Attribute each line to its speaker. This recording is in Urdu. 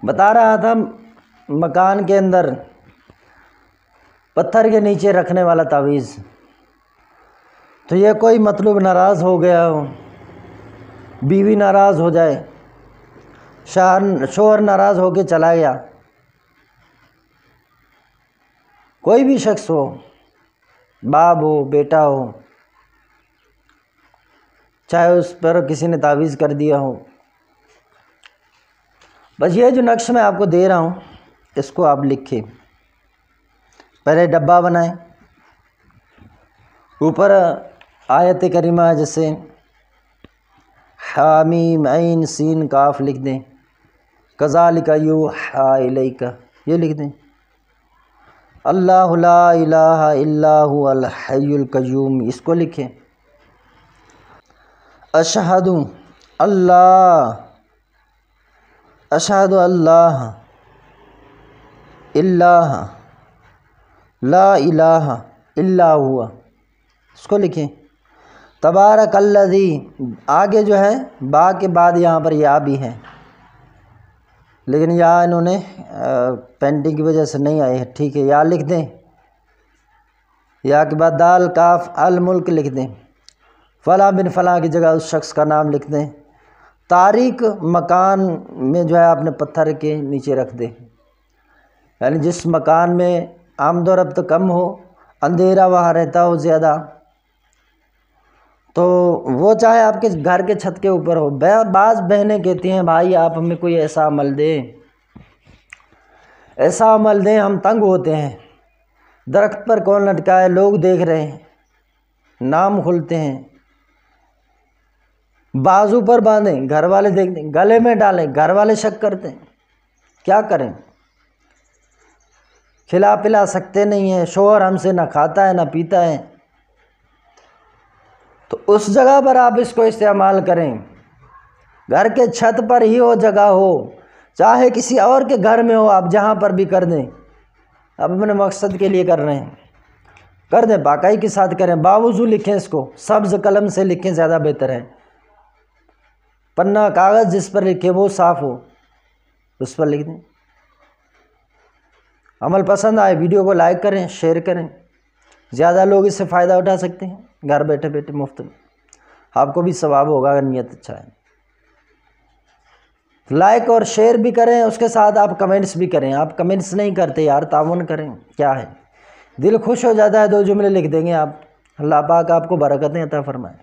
Speaker 1: بتا رہا تھا مکان کے اندر پتھر کے نیچے رکھنے والا تعویذ، تو یہ کوئی مطلوب ناراض ہو گیا ہو، بیوی ناراض ہو جائے، شوہر ناراض ہو کے چلا گیا، کوئی بھی شخص ہو، باپ ہو، بیٹا ہو، چاہے اس پر کسی نے تعویذ کر دیا ہو، بس یہ جو نقش میں آپ کو دے رہا ہوں اس کو آپ لکھیں۔ پہلے ڈبہ بنائیں، اوپر آیت کریمہ جیسے حامیم عین سین کاف لکھ دیں، کذالک یوحی الیک یہ لکھ دیں، اللہ لا الہ الا هو الحی القیوم اس کو لکھیں، اشہد اللہ لا الہ الا ہوا اس کو لکھیں، تبارک الذی آگے جو ہے با کے بعد یہاں پر یا بھی ہے، لیکن یا انہوں نے پینٹنگ کی وجہ سے نہیں آئے، ٹھیک ہے یا لکھ دیں، یا کے بعد دال کاف الملک لکھ دیں، فلاں بن فلاں کی جگہ اس شخص کا نام لکھ دیں، تاریک مکان میں جو ہے اپنے پتھر کے نیچے رکھ دیں، یعنی جس مکان میں آمد و رفت کم ہو، اندھیرا وہاں رہتا ہو زیادہ، تو وہ چاہے آپ کے گھر کے چھت کے اوپر ہو۔ بعض بہنیں کہتی ہیں بھائی آپ ہمیں کوئی ایسا عمل دیں، ایسا عمل دیں، ہم تنگ ہوتے ہیں، درخت پر کون لٹکائے، لوگ دیکھ رہے ہیں، نام کھلتے ہیں، بازو پر باندھیں، گھر والے دیکھتے ہیں، گلے میں ڈالیں، گھر والے شک کرتے ہیں، کیا کریں؟ کھلا پلا سکتے نہیں ہیں، شوہر ہم سے نہ کھاتا ہے نہ پیتا ہے، تو اس جگہ پر آپ اس کو استعمال کریں، گھر کے چھت پر ہی ہو، جگہ ہو، چاہے کسی اور کے گھر میں ہو، آپ جہاں پر بھی کر دیں، آپ اپنے مقصد کے لیے کر رہے ہیں، کر دیں، پاکی کے ساتھ کریں، باوضو لکھیں، اس کو سبز قلم سے لکھیں، زیادہ بہتر ہے، پنہ کاغذ جس پر لکھیں وہ صاف ہو اس پر لکھ دیں۔ عمل پسند آئے ویڈیو کو لائک کریں، شیئر کریں، زیادہ لوگ اس سے فائدہ اٹھا سکتے ہیں، گھر بیٹھے بیٹھے مفت میں، آپ کو بھی ثواب ہوگا اگر نیت اچھا ہے۔ لائک اور شیئر بھی کریں، اس کے ساتھ آپ کمنٹس بھی کریں، آپ کمنٹس نہیں کرتے یار، تعاون کریں، کیا ہے، دل خوش ہو جاتا ہے، 2 جملے لکھ دیں گے آپ، اللہ پاک آپ کو برکتیں عطا فرمائے۔